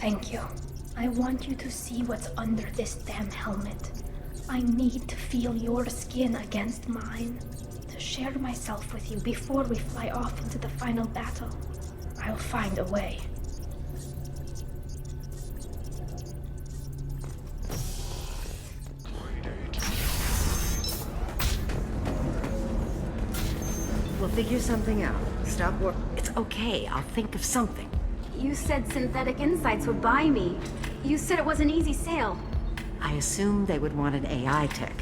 Thank you. I want you to see what's under this damn helmet. I need to feel your skin against mine, to share myself with you before we fly off into the final battle. I'll find a way. We'll figure something out. Stop work. It's okay. I'll think of something. You said Synthetic Insights would buy me. You said it was an easy sale. I assumed they would want an AI tech.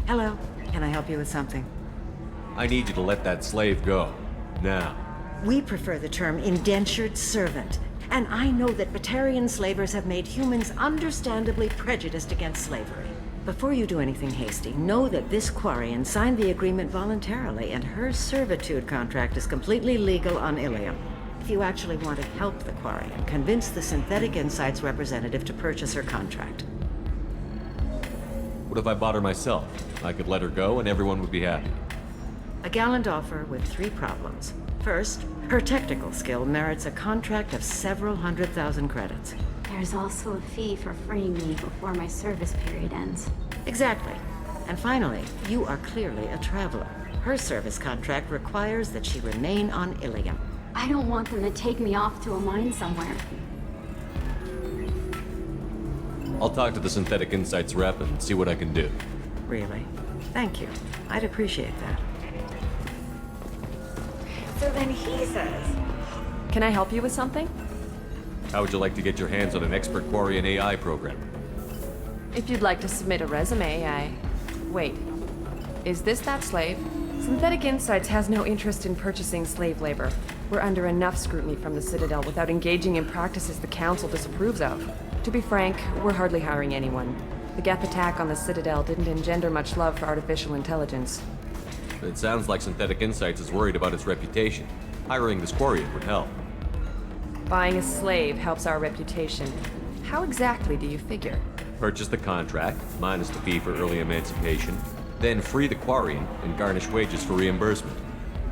Hello. Can I help you with something? I need you to let that slave go. Now. We prefer the term indentured servant. And I know that Batarian slavers have made humans understandably prejudiced against slavery. Before you do anything hasty, know that this Quarian signed the agreement voluntarily, and her servitude contract is completely legal on Ilium. If you actually want to help the Quarian, convince the Synthetic Insights representative to purchase her contract. What if I bought her myself? I could let her go and everyone would be happy. A gallant offer with 3 problems. First, her technical skill merits a contract of several 100,000 credits. There's also a fee for freeing me before my service period ends. Exactly. And finally, you are clearly a traveler. Her service contract requires that she remain on Ilium. I don't want them to take me off to a mine somewhere. I'll talk to the Synthetic Insights rep and see what I can do. Really? Thank you. I'd appreciate that. So then he says, "Can I help you with something?" How would you like to get your hands on an expert Quarian AI program? If you'd like to submit a resume, Wait. Is this that slave? Synthetic Insights has no interest in purchasing slave labor. We're under enough scrutiny from the Citadel without engaging in practices the Council disapproves of. To be frank, we're hardly hiring anyone. The Geth attack on the Citadel didn't engender much love for artificial intelligence. It sounds like Synthetic Insights is worried about its reputation. Hiring this Quarian would help. Buying a slave helps our reputation. How exactly do you figure? Purchase the contract, minus the fee for early emancipation, then free the Quarian and garnish wages for reimbursement.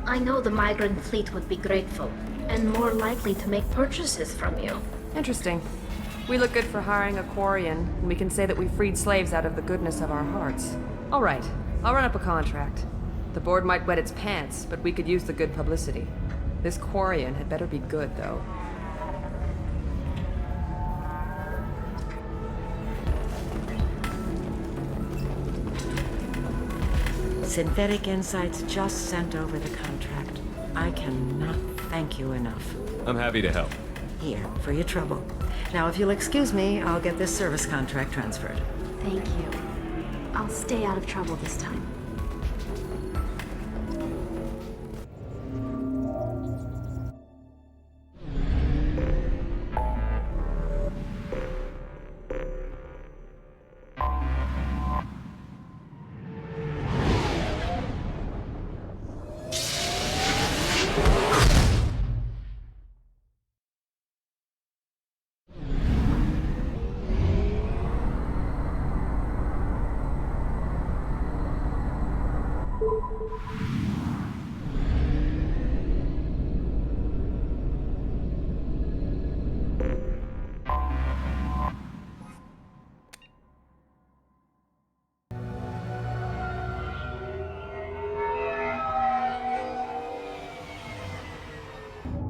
I know the migrant fleet would be grateful, and more likely to make purchases from you. Interesting. We look good for hiring a Quarian, and we can say that we freed slaves out of the goodness of our hearts. All right, I'll run up a contract. The board might wet its pants, but we could use the good publicity. This Quarian had better be good, though. Synthetic Insights just sent over the contract. I cannot thank you enough. I'm happy to help. Here, for your trouble. Now, if you'll excuse me, I'll get this service contract transferred. Thank you. I'll stay out of trouble this time.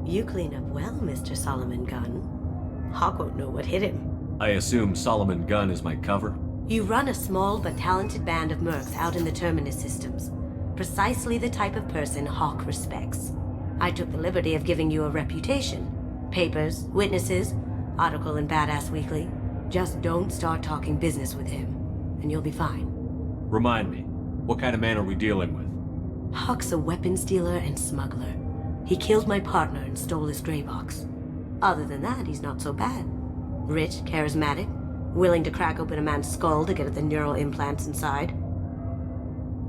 You clean up well, Mr. Solomon Gunn. Hawk won't know what hit him. I assume Solomon Gunn is my cover? You run a small but talented band of mercs out in the Terminus systems. Precisely the type of person Hawk respects. I took the liberty of giving you a reputation. Papers, witnesses, article in Badass Weekly. Just don't start talking business with him, and you'll be fine. Remind me, what kind of man are we dealing with? Hawk's a weapons dealer and smuggler. He killed my partner and stole his gray box. Other than that, he's not so bad. Rich, charismatic, willing to crack open a man's skull to get at the neural implants inside.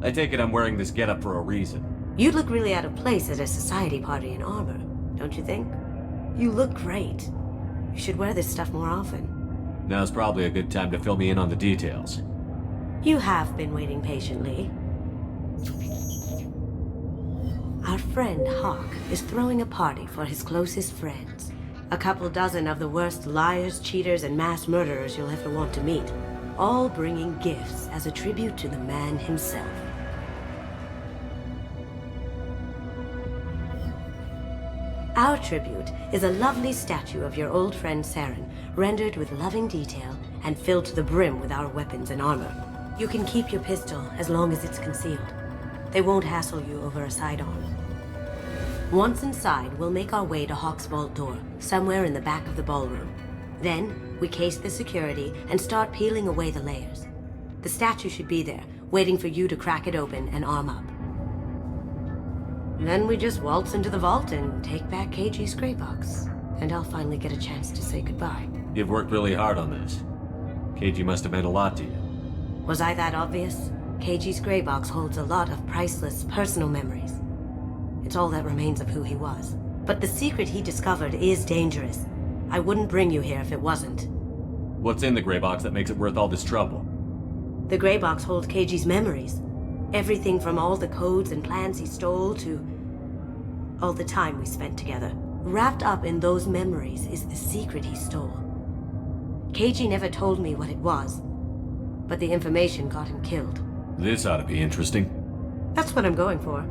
I take it I'm wearing this getup for a reason. You'd look really out of place at a society party in armor, don't you think? You look great. You should wear this stuff more often. Now's probably a good time to fill me in on the details. You have been waiting patiently. Our friend Hawk is throwing a party for his closest friends. A couple dozen of the worst liars, cheaters, and mass murderers you'll ever want to meet. All bringing gifts as a tribute to the man himself. Our tribute is a lovely statue of your old friend Saren, rendered with loving detail and filled to the brim with our weapons and armor. You can keep your pistol as long as it's concealed. They won't hassle you over a sidearm. Once inside, we'll make our way to Hawk's vault door, somewhere in the back of the ballroom. Then, we case the security and start peeling away the layers. The statue should be there, waiting for you to crack it open and arm up. Then we just waltz into the vault and take back KG's gray box. And I'll finally get a chance to say goodbye. You've worked really hard on this. KG must have meant a lot to you. Was I that obvious? KG's gray box holds a lot of priceless personal memories. It's all that remains of who he was. But the secret he discovered is dangerous. I wouldn't bring you here if it wasn't. What's in the gray box that makes it worth all this trouble? The gray box holds KG's memories. Everything from all the codes and plans he stole to all the time we spent together. Wrapped up in those memories is the secret he stole. KG never told me what it was, but the information got him killed. This ought to be interesting. That's what I'm going for.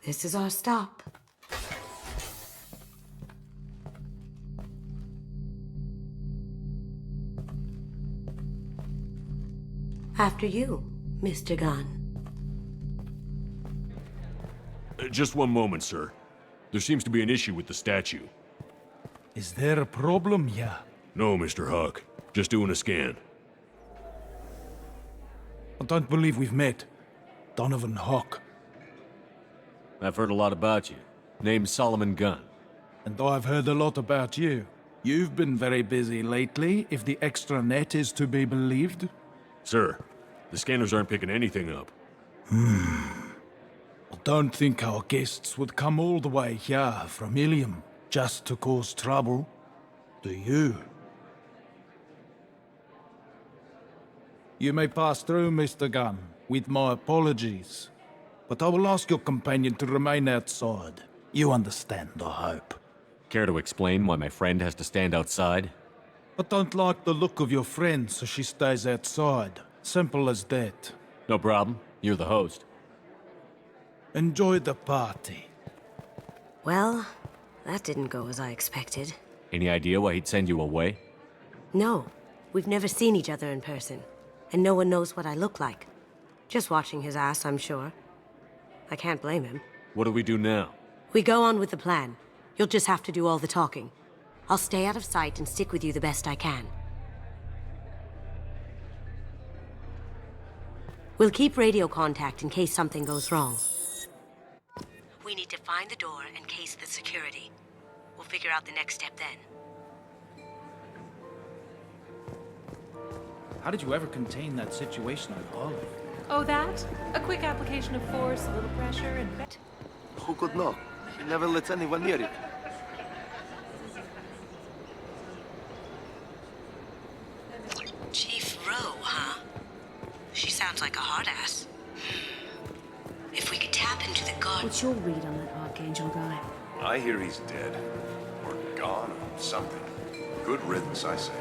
This is our stop. After you, Mr. Gunn. Just one moment, sir. There seems to be an issue with the statue. Is there a problem here? No, Mr. Huck. Just doing a scan. I don't believe we've met. Donovan Hawk. I've heard a lot about you. Name's Solomon Gunn. And I've heard a lot about you. You've been very busy lately, if the extra net is to be believed. Sir, the scanners aren't picking anything up. I don't think our guests would come all the way here from Ilium just to cause trouble. Do you? You may pass through, Mr. Gunn, with my apologies. But I will ask your companion to remain outside. You understand, I hope. Care to explain why my friend has to stand outside? I don't like the look of your friend, so she stays outside. Simple as that. No problem. You're the host. Enjoy the party. Well, that didn't go as I expected. Any idea why he'd send you away? No, we've never seen each other in person. And no one knows what I look like. Just watching his ass, I'm sure. I can't blame him. What do we do now? We go on with the plan. You'll just have to do all the talking. I'll stay out of sight and stick with you the best I can. We'll keep radio contact in case something goes wrong. We need to find the door and case the security. We'll figure out the next step then. How did you ever contain that situation on Olive? Oh, that? A quick application of force, a little pressure, and... Who could know? He never lets anyone near it. Chief Rowe, huh? She sounds like a hard ass. If we could tap into the guard... What's your read on that Archangel guy? I hear he's dead. Or gone, or something. Good riddance, I say.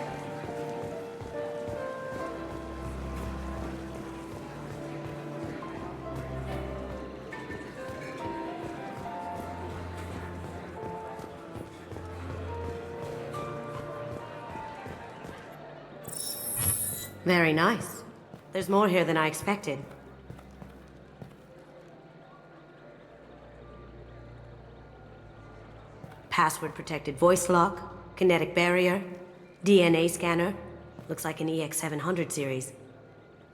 Very nice. There's more here than I expected. Password-protected voice lock, kinetic barrier, DNA scanner. Looks like an EX700 series.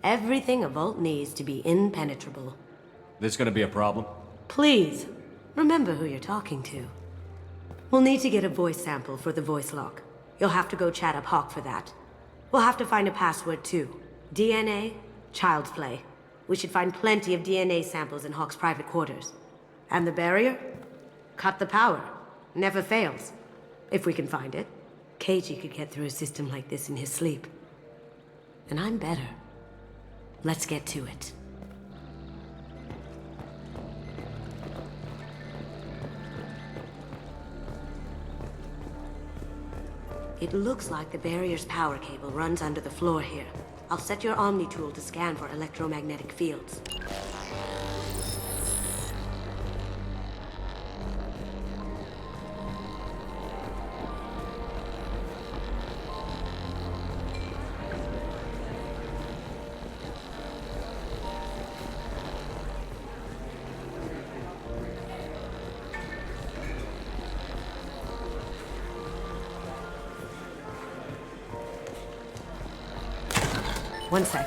Everything a vault needs to be impenetrable. This gonna be a problem? Please, remember who you're talking to. We'll need to get a voice sample for the voice lock. You'll have to go chat up Hawk for that. We'll have to find a password too. DNA, child's play. We should find plenty of DNA samples in Hawk's private quarters. And the barrier? Cut the power. Never fails. If we can find it. KG could get through a system like this in his sleep. and I'm better. Let's get to it. It looks like the barrier's power cable runs under the floor here. I'll set your Omni tool to scan for electromagnetic fields. One sec.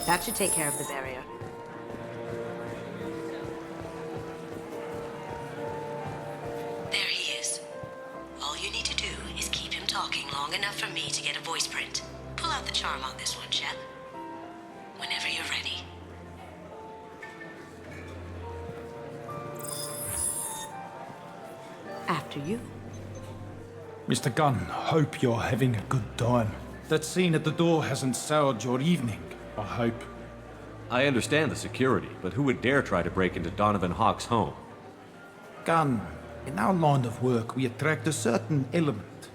That should take care of the barrier. There he is. All you need to do is keep him talking long enough for me to get a voice print. Pull out the charm on this one, Shep. Whenever you're ready. After you. Mr. Gunn, hope you're having a good time. That scene at the door hasn't soured your evening, I hope. I understand the security, but who would dare try to break into Donovan Hawk's home? Gunn, in our line of work, we attract a certain element.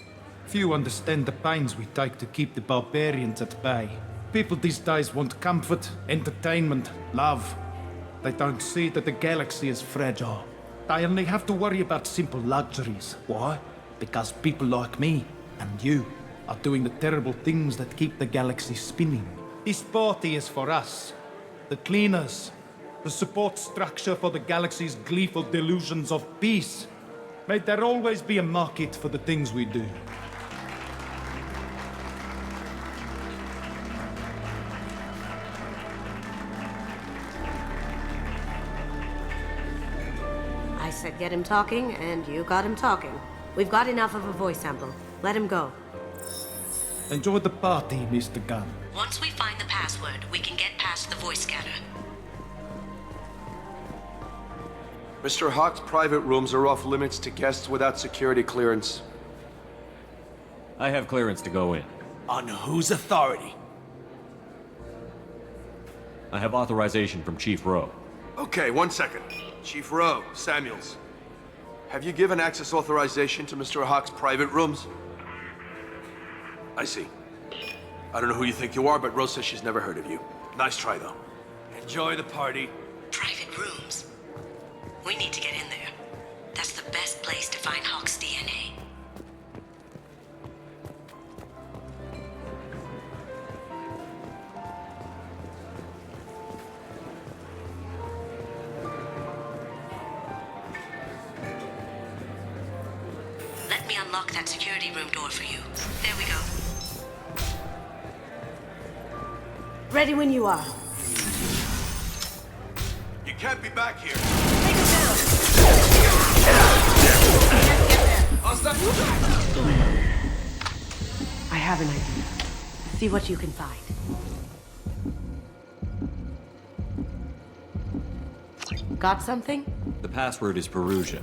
Few understand the pains we take to keep the barbarians at bay. People these days want comfort, entertainment, love. They don't see that the galaxy is fragile. They only have to worry about simple luxuries. Why? Because people like me and you are doing the terrible things that keep the galaxy spinning. This party is for us, the cleaners, the support structure for the galaxy's gleeful delusions of peace. May there always be a market for the things we do. I said get him talking, and you got him talking. We've got enough of a voice sample. Let him go. Enjoy the party, Mr. Gunn. Once we find the password, we can get past the voice scanner. Mr. Hawk's private rooms are off limits to guests without security clearance. I have clearance to go in. On whose authority? I have authorization from Chief Rowe. Okay, 1 second. Chief Rowe, Samuels. Have you given access authorization to Mr. Hawk's private rooms? I see. I don't know who you think you are, but Rose says she's never heard of you. Nice try, though. Enjoy the party. Private rooms. We need to get in there. That's the best place to find Hawk's DNA. Let me unlock that security room door for you. There we go. Ready when you are. You can't be back here. Take us down. I have an idea. See what you can find. Got something? The password is Perusia.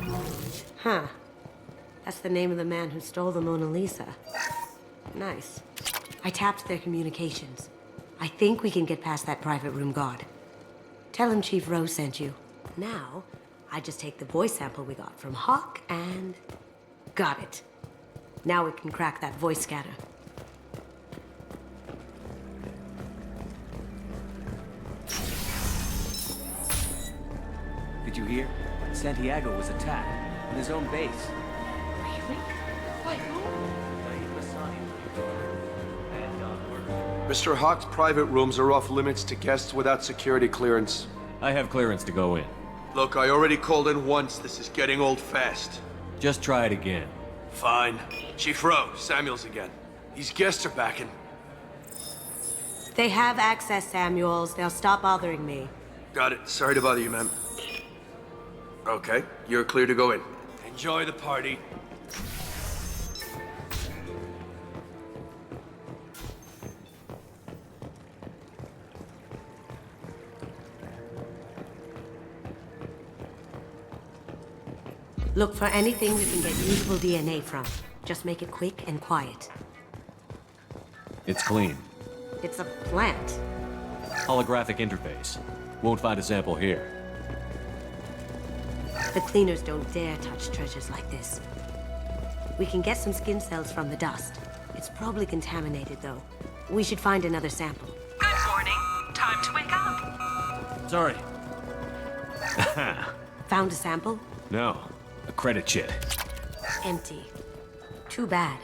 Huh. That's the name of the man who stole the Mona Lisa. Nice. I tapped their communications. I think we can get past that private room guard. Tell him Chief Rowe sent you. Now, I just take the voice sample we got from Hawk and... got it. Now we can crack that voice scanner. Did you hear? Santiago was attacked in his own base. Really? By who? Mr. Hawk's private rooms are off limits to guests without security clearance. I have clearance to go in. Look, I already called in once. This is getting old fast. Just try it again. Fine. Chief Rowe, Samuels again. These guests are back in. They have access, Samuels. They'll stop bothering me. Got it. Sorry to bother you, ma'am. Okay, you're clear to go in. Enjoy the party. Look for anything we can get usable DNA from. Just make it quick and quiet. It's clean. It's a plant. Holographic interface. Won't find a sample here. The cleaners don't dare touch treasures like this. We can get some skin cells from the dust. It's probably contaminated, though. We should find another sample. Good morning. Time to wake up. Sorry. Found a sample? No. A credit chit. Empty. Too bad.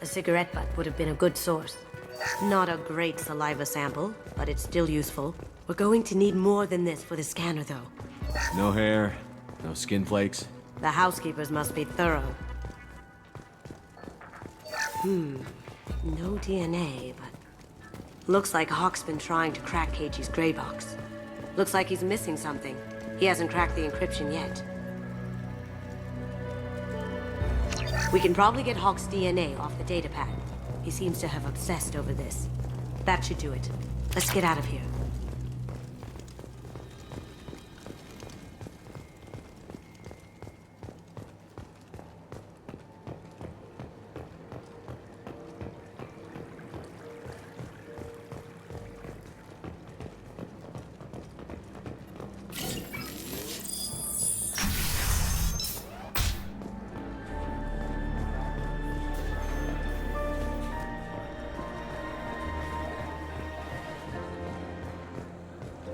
A cigarette butt would have been a good source. Not a great saliva sample, but it's still useful. We're going to need more than this for the scanner, though. No hair, no skin flakes. The housekeepers must be thorough. No DNA, but... Looks like Hawk's been trying to crack Keiji's gray box. Looks like he's missing something. He hasn't cracked the encryption yet. We can probably get Hawk's DNA off the datapad. He seems to have obsessed over this. That should do it. Let's get out of here.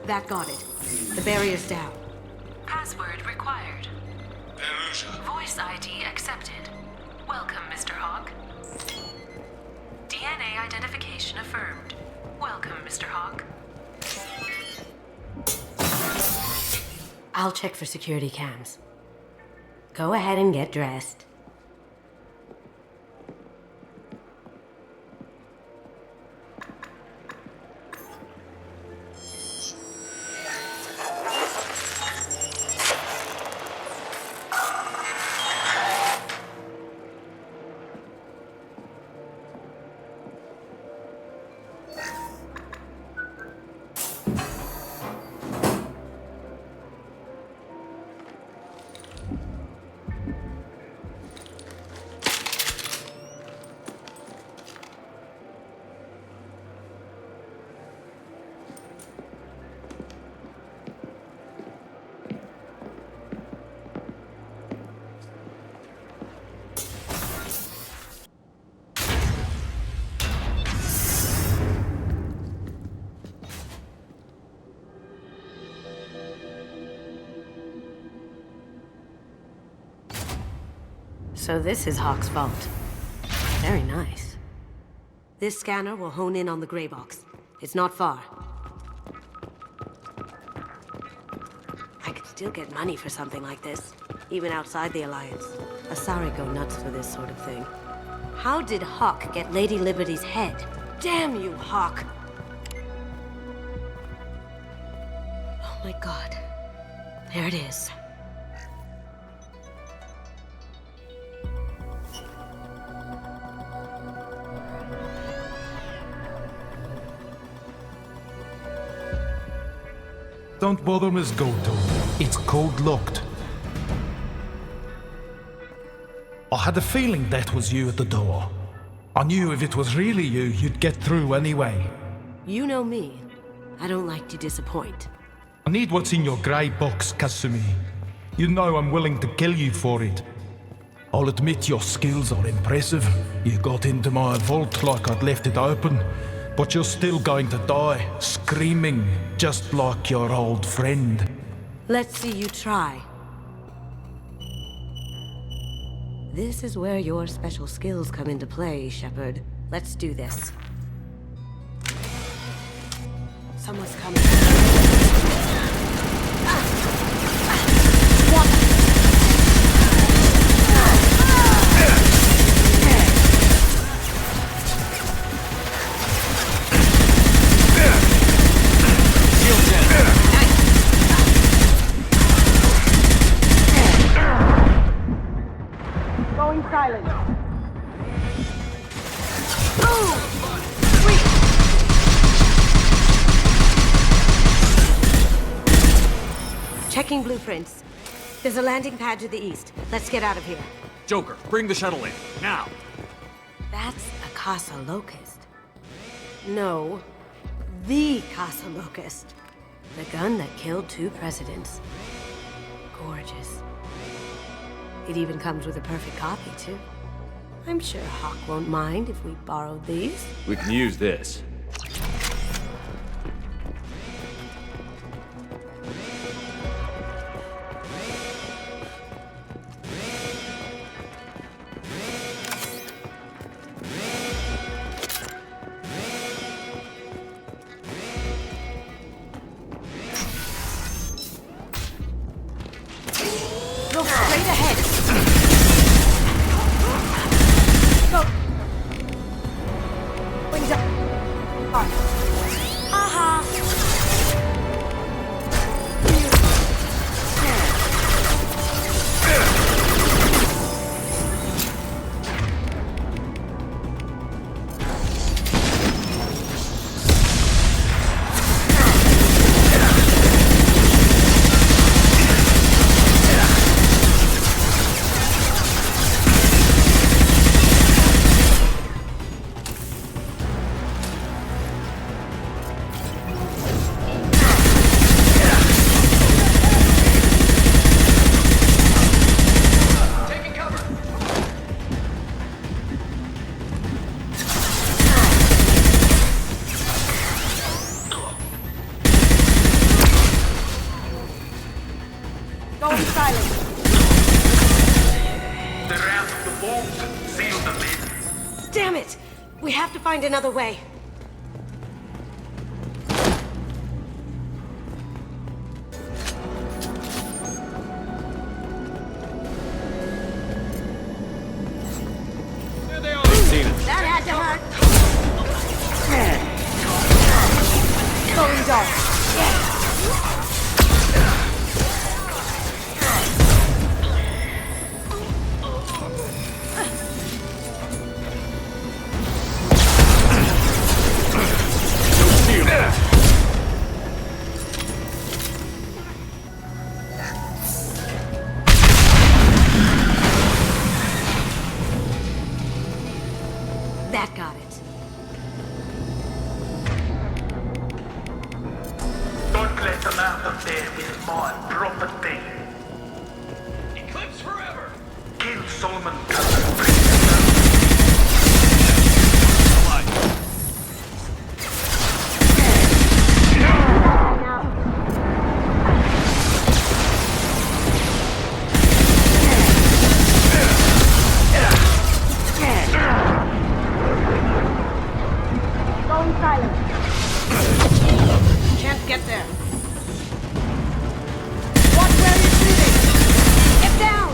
That got it. The barrier's down. Password required. Voice ID accepted. Welcome, Mr. Hawk. DNA identification affirmed. Welcome, Mr. Hawk. I'll check for security cams. Go ahead and get dressed. So this is Hawk's vault. Very nice. This scanner will hone in on the gray box. It's not far. I could still get money for something like this, even outside the Alliance. Asari go nuts for this sort of thing. How did Hawk get Lady Liberty's head? Damn you, Hawk! Oh my god. There it is. Don't bother, Miss Goto. It's code-locked. I had a feeling that was you at the door. I knew if it was really you, you'd get through anyway. You know me. I don't like to disappoint. I need what's in your grey box, Kasumi. You know I'm willing to kill you for it. I'll admit your skills are impressive. You got into my vault like I'd left it open. But you're still going to die, screaming, just like your old friend. Let's see you try. This is where your special skills come into play, Shepard. Let's do this. Someone's coming. Going silent. Checking blueprints. There's a landing pad to the east. Let's get out of here. Joker, bring the shuttle in, now! That's a Casa Locust. No, the Casa Locust. The gun that killed 2 presidents. Gorgeous. It even comes with a perfect copy, too. I'm sure Hawk won't mind if we borrowed these. We can use this. Go straight ahead. Go. Wings up. Aha. Going silent. They're out of the vault. Seal the lid. Damn it! We have to find another way. There they are. Seen it. That had to hurt. Going dark. That got it. Don't let them out of there with my property. Eclipse forever! Kill Solomon. Going silent. Can't get there. Watch where you're shooting. Get down.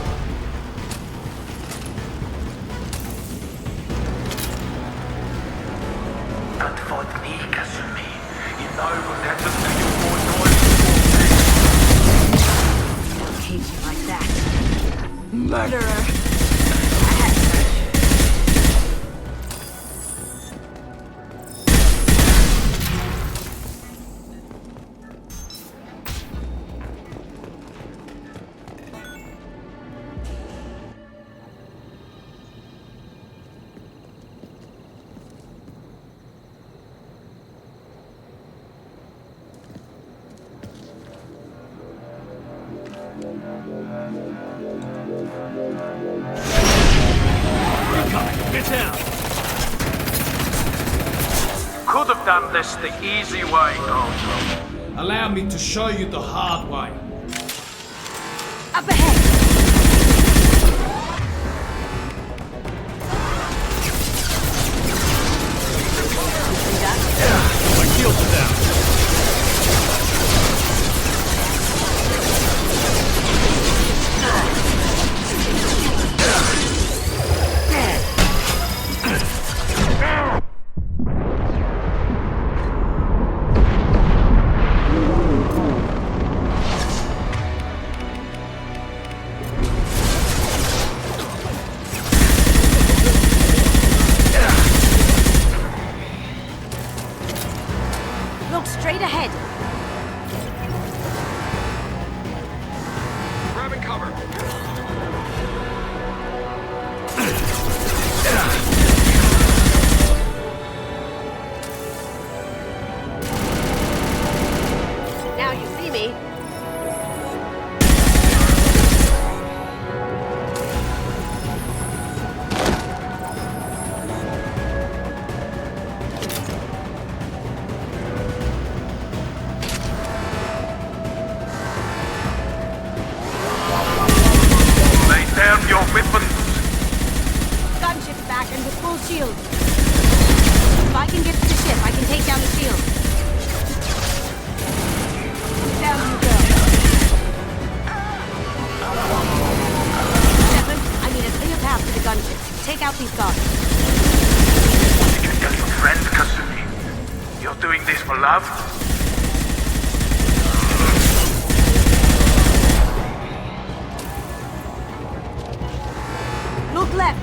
Don't fight me, Kasumi. You know what happens to your boy Don't hate you like that. Murderer. Get down! Could have done this the easy way, Gojo. Allow me to show you the hard way. Up ahead. My shields are down. Looks me. Lay down your weapons. Gunship's back and with full shield. If I can get to the ship, I can take down the shield. Down you go. Shepard, I need a clear path to the gunship. Take out these guards. You can kill your friend, Kasumi. You're doing this for love? Look left.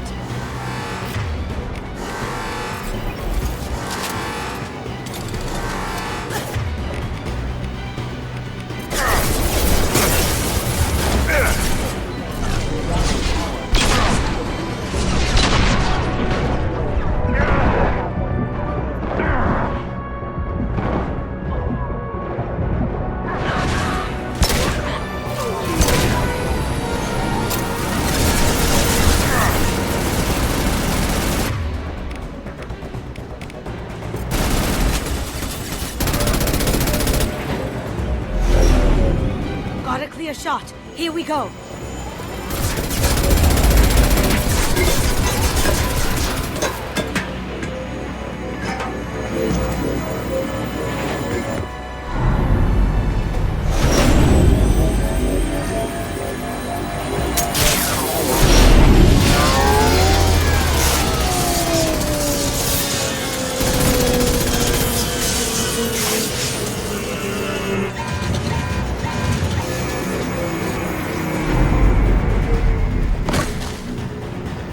Got a clear shot. Here we go.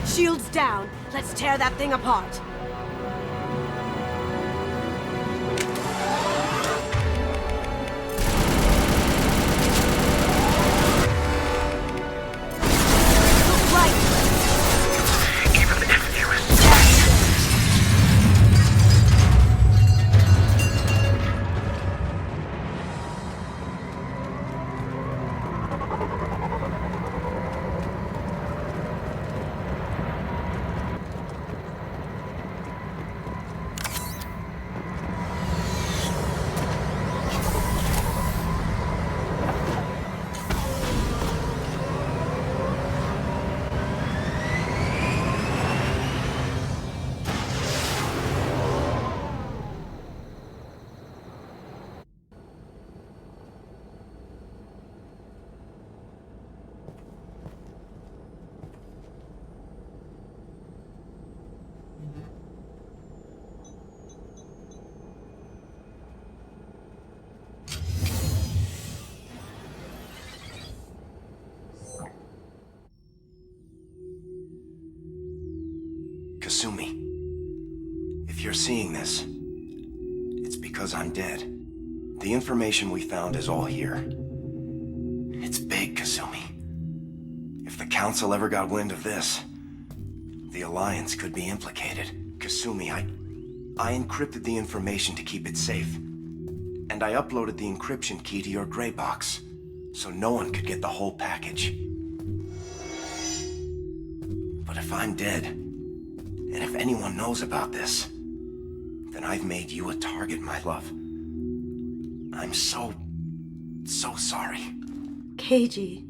Shields down. Let's tear that thing apart. Look right. Even if you Kasumi, if you're seeing this, it's because I'm dead. The information we found is all here. It's big, Kasumi. If the Council ever got wind of this, the Alliance could be implicated. Kasumi, I encrypted the information to keep it safe. And I uploaded the encryption key to your gray box, so no one could get the whole package. But if I'm dead, and if anyone knows about this, then I've made you a target, my love. I'm so sorry. Keiji.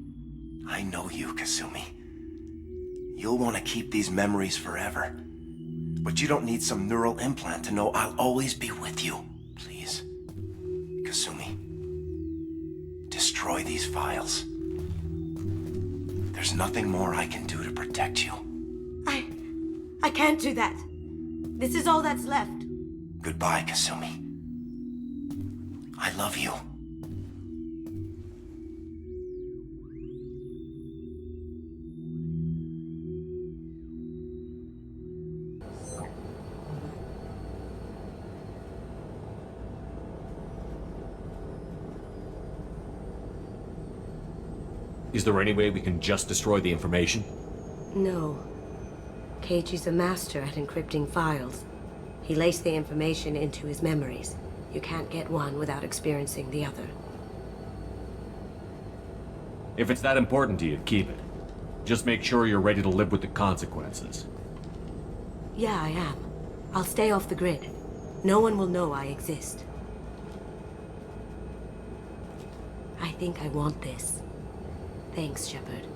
I know you, Kasumi. You'll want to keep these memories forever. But you don't need some neural implant to know I'll always be with you. Please. Kasumi. Destroy these files. There's nothing more I can do to protect you. I can't do that. This is all that's left. Goodbye, Kasumi. I love you. Is there any way we can just destroy the information? No. Keiichi's a master at encrypting files. He laced the information into his memories. You can't get one without experiencing the other. If it's that important to you, keep it. Just make sure you're ready to live with the consequences. Yeah, I am. I'll stay off the grid. No one will know I exist. I think I want this. Thanks, Shepard.